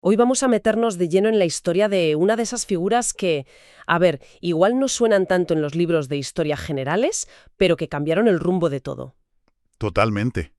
Hoy vamos a meternos de lleno en la historia de una de esas figuras que, a ver, igual no suenan tanto en los libros de historia generales, pero que cambiaron el rumbo de todo. Totalmente.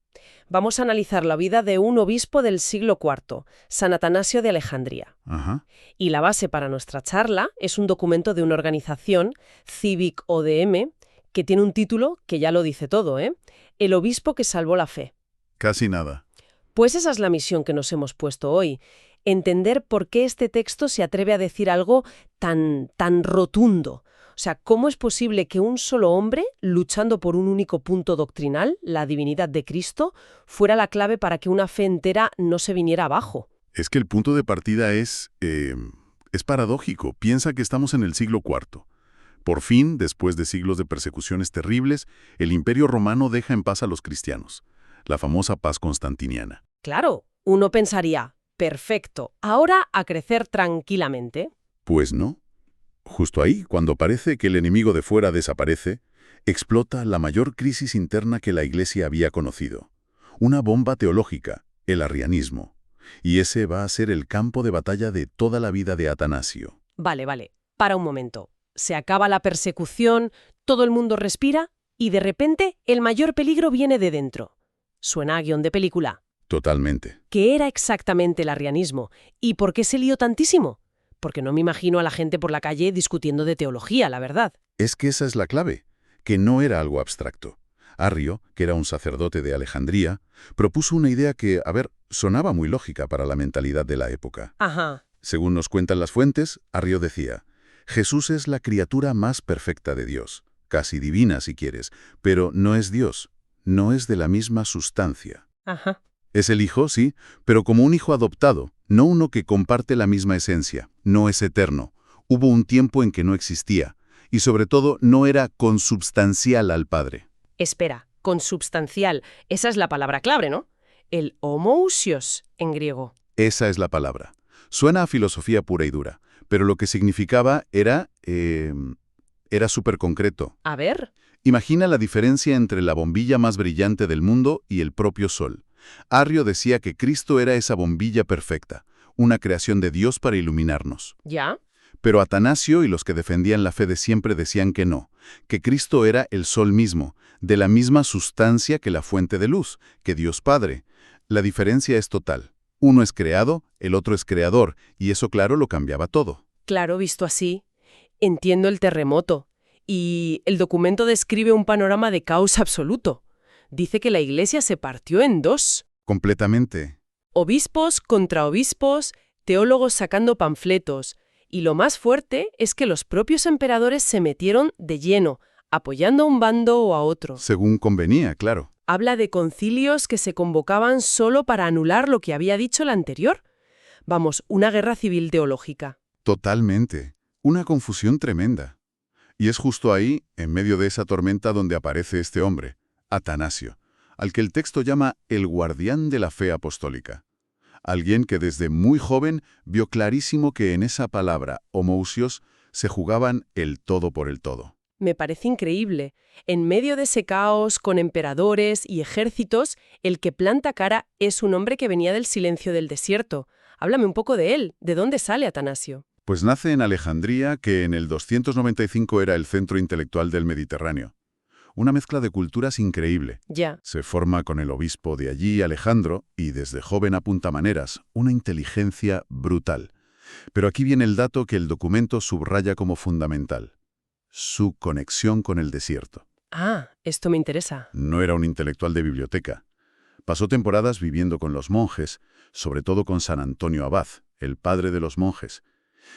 Vamos a analizar la vida de un obispo del siglo IV, San Atanasio de Alejandría. Ajá. Y la base para nuestra charla es un documento de una organización, Civic ODM, que tiene un título que ya lo dice todo, ¿eh? El obispo que salvó la fe. Casi nada. Pues esa es la misión que nos hemos puesto hoy. Entender por qué este texto se atreve a decir algo tan rotundo. O sea, ¿cómo es posible que un solo hombre, luchando por un único punto doctrinal, la divinidad de Cristo, fuera la clave para que una fe entera no se viniera abajo? Es que el punto de partida es paradójico. Piensa que estamos en el siglo IV. Por fin, después de siglos de persecuciones terribles, el Imperio Romano deja en paz a los cristianos. La famosa paz constantiniana. Claro, uno pensaría, perfecto, ahora a crecer tranquilamente. Pues no. Justo ahí, cuando parece que el enemigo de fuera desaparece, explota la mayor crisis interna que la Iglesia había conocido. Una bomba teológica, el arrianismo. Y ese va a ser el campo de batalla de toda la vida de Atanasio. Vale, para un momento. Se acaba la persecución, todo el mundo respira y de repente el mayor peligro viene de dentro. Suena a guión de película. Totalmente. ¿Qué era exactamente el arrianismo? ¿Y por qué se lió tantísimo? Porque no me imagino a la gente por la calle discutiendo de teología, la verdad. Es que esa es la clave, que no era algo abstracto. Arrio, que era un sacerdote de Alejandría, propuso una idea que, sonaba muy lógica para la mentalidad de la época. Ajá. Según nos cuentan las fuentes, Arrio decía, Jesús es la criatura más perfecta de Dios, casi divina si quieres, pero no es Dios, no es de la misma sustancia. Ajá. Es el hijo, sí, pero como un hijo adoptado, no uno que comparte la misma esencia, no es eterno. Hubo un tiempo en que no existía, y sobre todo no era consubstancial al Padre. Espera, consubstancial, esa es la palabra clave, ¿no? El homoousios en griego. Esa es la palabra. Suena a filosofía pura y dura, pero lo que significaba era súper concreto. A ver. Imagina la diferencia entre la bombilla más brillante del mundo y el propio sol. Arrio decía que Cristo era esa bombilla perfecta, una creación de Dios para iluminarnos. ¿Ya? Pero Atanasio y los que defendían la fe de siempre decían que no, que Cristo era el sol mismo, de la misma sustancia que la fuente de luz, que Dios Padre. La diferencia es total. Uno es creado, el otro es creador, y eso claro lo cambiaba todo. Claro, visto así. Entiendo el terremoto. Y el documento describe un panorama de caos absoluto. Dice que la Iglesia se partió en dos. Completamente. Obispos contra obispos, teólogos sacando panfletos. Y lo más fuerte es que los propios emperadores se metieron de lleno, apoyando a un bando o a otro. Según convenía, claro. Habla de concilios que se convocaban solo para anular lo que había dicho el anterior. Vamos, una guerra civil teológica. Totalmente. Una confusión tremenda. Y es justo ahí, en medio de esa tormenta, donde aparece este hombre, Atanasio, al que el texto llama el guardián de la fe apostólica. Alguien que desde muy joven vio clarísimo que en esa palabra, homoousios, se jugaban el todo por el todo. Me parece increíble. En medio de ese caos, con emperadores y ejércitos, el que planta cara es un hombre que venía del silencio del desierto. Háblame un poco de él. ¿De dónde sale Atanasio? Pues nace en Alejandría, que en el 295 era el centro intelectual del Mediterráneo. Una mezcla de culturas increíble. Ya. Se forma con el obispo de allí, Alejandro, y desde joven apunta maneras, una inteligencia brutal. Pero aquí viene el dato que el documento subraya como fundamental. Su conexión con el desierto. Ah, esto me interesa. No era un intelectual de biblioteca. Pasó temporadas viviendo con los monjes, sobre todo con San Antonio Abad, el padre de los monjes.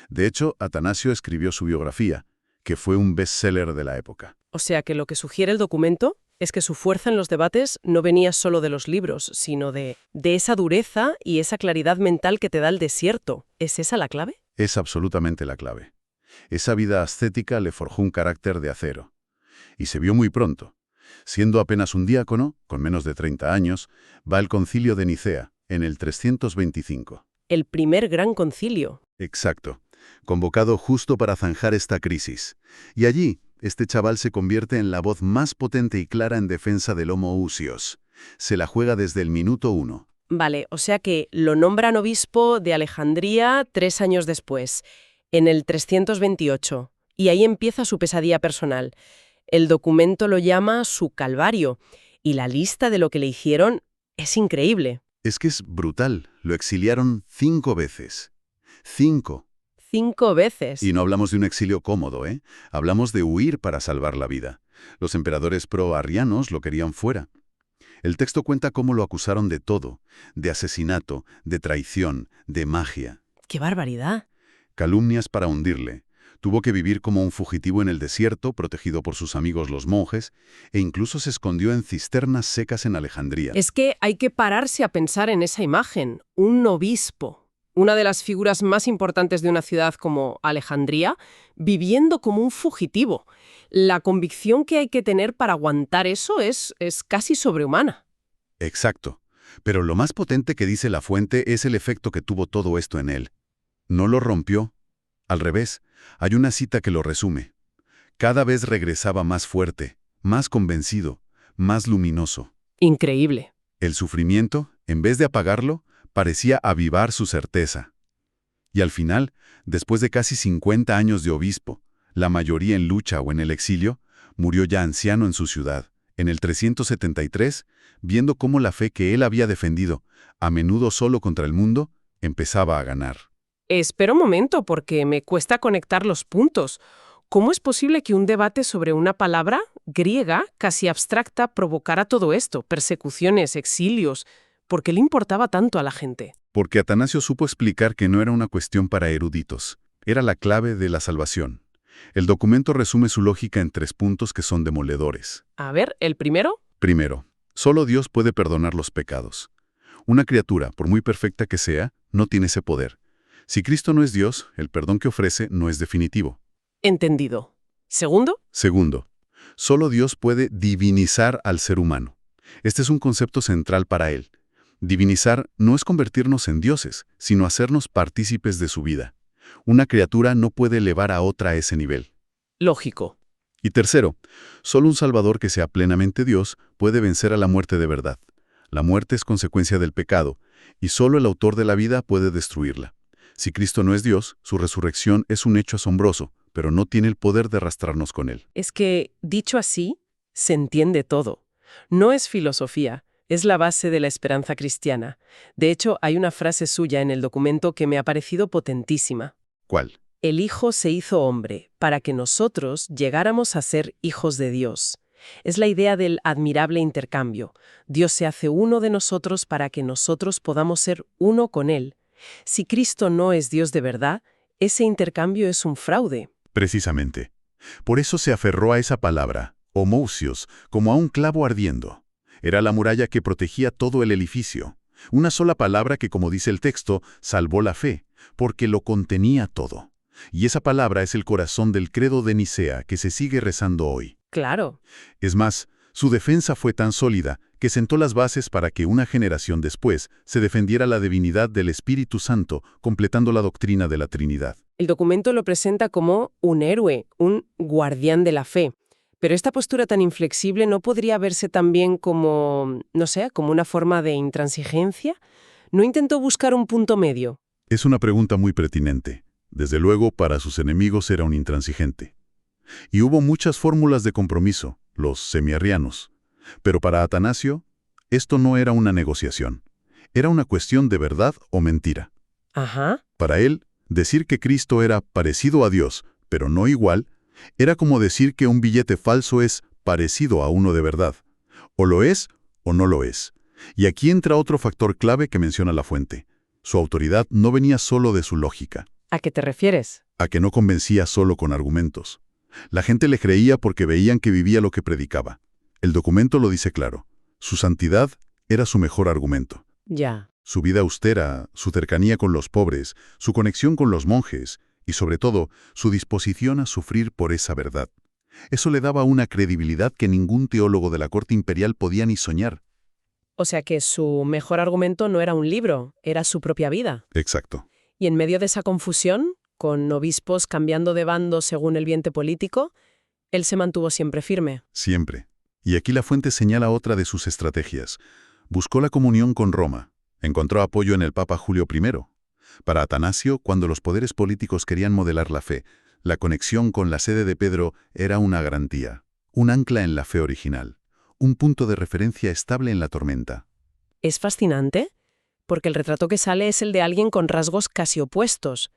De hecho, Atanasio escribió su biografía, que fue un bestseller de la época. O sea que lo que sugiere el documento es que su fuerza en los debates no venía solo de los libros, sino de esa dureza y esa claridad mental que te da el desierto. ¿Es esa la clave? Es absolutamente la clave. Esa vida ascética le forjó un carácter de acero. Y se vio muy pronto. Siendo apenas un diácono, con menos de 30 años, va al concilio de Nicea, en el 325. El primer gran concilio. Exacto. Convocado justo para zanjar esta crisis. Y allí, este chaval se convierte en la voz más potente y clara en defensa del homoousios. Se la juega desde el minuto 1. Vale, o sea que lo nombran obispo de Alejandría 3 años después, en el 328, y ahí empieza su pesadilla personal. El documento lo llama su calvario, y la lista de lo que le hicieron es increíble. Es que es brutal. Lo exiliaron 5 veces. 5. 5 veces. Y no hablamos de un exilio cómodo, ¿eh? Hablamos de huir para salvar la vida. Los emperadores pro-arrianos lo querían fuera. El texto cuenta cómo lo acusaron de todo, de asesinato, de traición, de magia. ¡Qué barbaridad! Calumnias para hundirle. Tuvo que vivir como un fugitivo en el desierto, protegido por sus amigos los monjes, e incluso se escondió en cisternas secas en Alejandría. Es que hay que pararse a pensar en esa imagen. Un obispo, una de las figuras más importantes de una ciudad como Alejandría, viviendo como un fugitivo. La convicción que hay que tener para aguantar eso es casi sobrehumana. Exacto. Pero lo más potente que dice la fuente es el efecto que tuvo todo esto en él. No lo rompió. Al revés, hay una cita que lo resume. Cada vez regresaba más fuerte, más convencido, más luminoso. Increíble. El sufrimiento, en vez de apagarlo, parecía avivar su certeza. Y al final, después de casi 50 años de obispo, la mayoría en lucha o en el exilio, murió ya anciano en su ciudad, en el 373, viendo cómo la fe que él había defendido, a menudo solo contra el mundo, empezaba a ganar. Espera un momento, porque me cuesta conectar los puntos. ¿Cómo es posible que un debate sobre una palabra griega, casi abstracta, provocara todo esto? Persecuciones, exilios. ¿Por qué le importaba tanto a la gente? Porque Atanasio supo explicar que no era una cuestión para eruditos, era la clave de la salvación. El documento resume su lógica en 3 puntos que son demoledores. A ver, ¿el primero? Primero, solo Dios puede perdonar los pecados. Una criatura, por muy perfecta que sea, no tiene ese poder. Si Cristo no es Dios, el perdón que ofrece no es definitivo. Entendido. ¿Segundo? Segundo, solo Dios puede divinizar al ser humano. Este es un concepto central para él. Divinizar no es convertirnos en dioses, sino hacernos partícipes de su vida. Una criatura no puede elevar a otra a ese nivel. Lógico. Y tercero, solo un Salvador que sea plenamente Dios puede vencer a la muerte de verdad. La muerte es consecuencia del pecado, y solo el autor de la vida puede destruirla. Si Cristo no es Dios, su resurrección es un hecho asombroso, pero no tiene el poder de arrastrarnos con él. Es que, dicho así, se entiende todo. No es filosofía, es la base de la esperanza cristiana. De hecho, hay una frase suya en el documento que me ha parecido potentísima. ¿Cuál? El Hijo se hizo hombre para que nosotros llegáramos a ser hijos de Dios. Es la idea del admirable intercambio. Dios se hace uno de nosotros para que nosotros podamos ser uno con Él. Si Cristo no es Dios de verdad, ese intercambio es un fraude. Precisamente. Por eso se aferró a esa palabra, homousios, como a un clavo ardiendo. Era la muralla que protegía todo el edificio. Una sola palabra que, como dice el texto, salvó la fe, porque lo contenía todo. Y esa palabra es el corazón del credo de Nicea que se sigue rezando hoy. Claro. Es más, su defensa fue tan sólida que sentó las bases para que una generación después se defendiera la divinidad del Espíritu Santo, completando la doctrina de la Trinidad. El documento lo presenta como un héroe, un guardián de la fe. Pero esta postura tan inflexible no podría verse también como, no sé, como una forma de intransigencia. ¿No intentó buscar un punto medio? Es una pregunta muy pertinente. Desde luego, para sus enemigos era un intransigente. Y hubo muchas fórmulas de compromiso, los semiarrianos. Pero para Atanasio, esto no era una negociación. Era una cuestión de verdad o mentira. Ajá. Para él, decir que Cristo era parecido a Dios, pero no igual, era como decir que un billete falso es parecido a uno de verdad. O lo es o no lo es. Y aquí entra otro factor clave que menciona la fuente. Su autoridad no venía solo de su lógica. ¿A qué te refieres? A que no convencía solo con argumentos. La gente le creía porque veían que vivía lo que predicaba. El documento lo dice claro. Su santidad era su mejor argumento. Ya. Su vida austera, su cercanía con los pobres, su conexión con los monjes y, sobre todo, su disposición a sufrir por esa verdad. Eso le daba una credibilidad que ningún teólogo de la corte imperial podía ni soñar. O sea que su mejor argumento no era un libro, era su propia vida. Exacto. Y en medio de esa confusión, con obispos cambiando de bando según el viento político, él se mantuvo siempre firme. Siempre. Y aquí la fuente señala otra de sus estrategias. Buscó la comunión con Roma. Encontró apoyo en el Papa Julio I. Para Atanasio, cuando los poderes políticos querían modelar la fe, la conexión con la sede de Pedro era una garantía, un ancla en la fe original, un punto de referencia estable en la tormenta. Es fascinante, porque el retrato que sale es el de alguien con rasgos casi opuestos.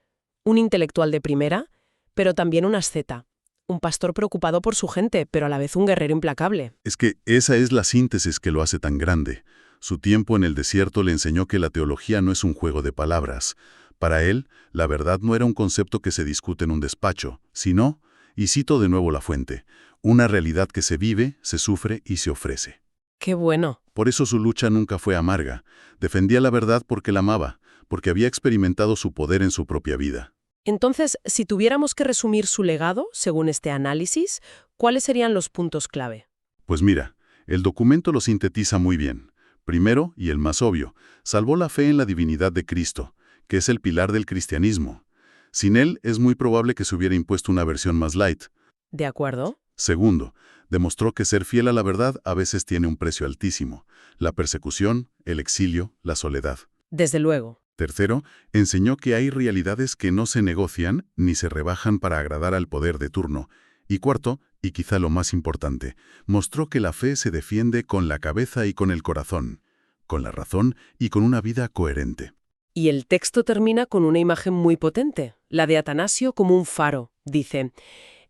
Un intelectual de primera, pero también un asceta. Un pastor preocupado por su gente, pero a la vez un guerrero implacable. Es que esa es la síntesis que lo hace tan grande. Su tiempo en el desierto le enseñó que la teología no es un juego de palabras. Para él, la verdad no era un concepto que se discute en un despacho, sino, y cito de nuevo la fuente, una realidad que se vive, se sufre y se ofrece. ¡Qué bueno! Por eso su lucha nunca fue amarga. Defendía la verdad porque la amaba, porque había experimentado su poder en su propia vida. Entonces, si tuviéramos que resumir su legado, según este análisis, ¿cuáles serían los puntos clave? Pues mira, el documento lo sintetiza muy bien. Primero, y el más obvio, salvó la fe en la divinidad de Cristo, que es el pilar del cristianismo. Sin él, es muy probable que se hubiera impuesto una versión más light. ¿De acuerdo? Segundo, demostró que ser fiel a la verdad a veces tiene un precio altísimo: la persecución, el exilio, la soledad. Desde luego. Tercero, enseñó que hay realidades que no se negocian ni se rebajan para agradar al poder de turno. Y cuarto, y quizá lo más importante, mostró que la fe se defiende con la cabeza y con el corazón, con la razón y con una vida coherente. Y el texto termina con una imagen muy potente, la de Atanasio como un faro. Dice,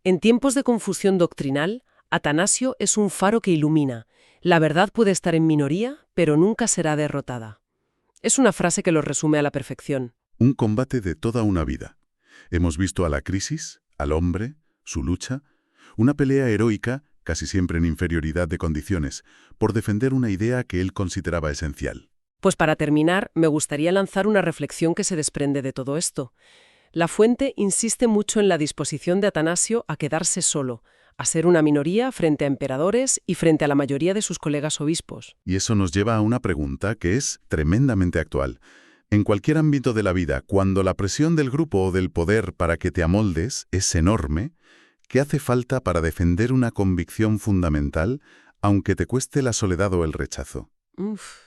en tiempos de confusión doctrinal, Atanasio es un faro que ilumina. La verdad puede estar en minoría, pero nunca será derrotada. Es una frase que lo resume a la perfección. Un combate de toda una vida. Hemos visto a la crisis, al hombre, su lucha, una pelea heroica, casi siempre en inferioridad de condiciones, por defender una idea que él consideraba esencial. Pues para terminar, me gustaría lanzar una reflexión que se desprende de todo esto. La fuente insiste mucho en la disposición de Atanasio a quedarse solo, a ser una minoría frente a emperadores y frente a la mayoría de sus colegas obispos. Y eso nos lleva a una pregunta que es tremendamente actual. En cualquier ámbito de la vida, cuando la presión del grupo o del poder para que te amoldes es enorme, ¿qué hace falta para defender una convicción fundamental, aunque te cueste la soledad o el rechazo? Uf.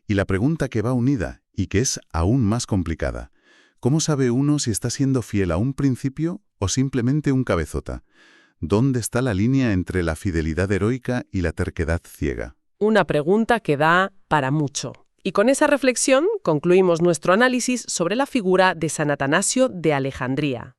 Y la pregunta que va unida, y que es aún más complicada: ¿cómo sabe uno si está siendo fiel a un principio o simplemente un cabezota? ¿Dónde está la línea entre la fidelidad heroica y la terquedad ciega? Una pregunta que da para mucho. Y con esa reflexión concluimos nuestro análisis sobre la figura de San Atanasio de Alejandría.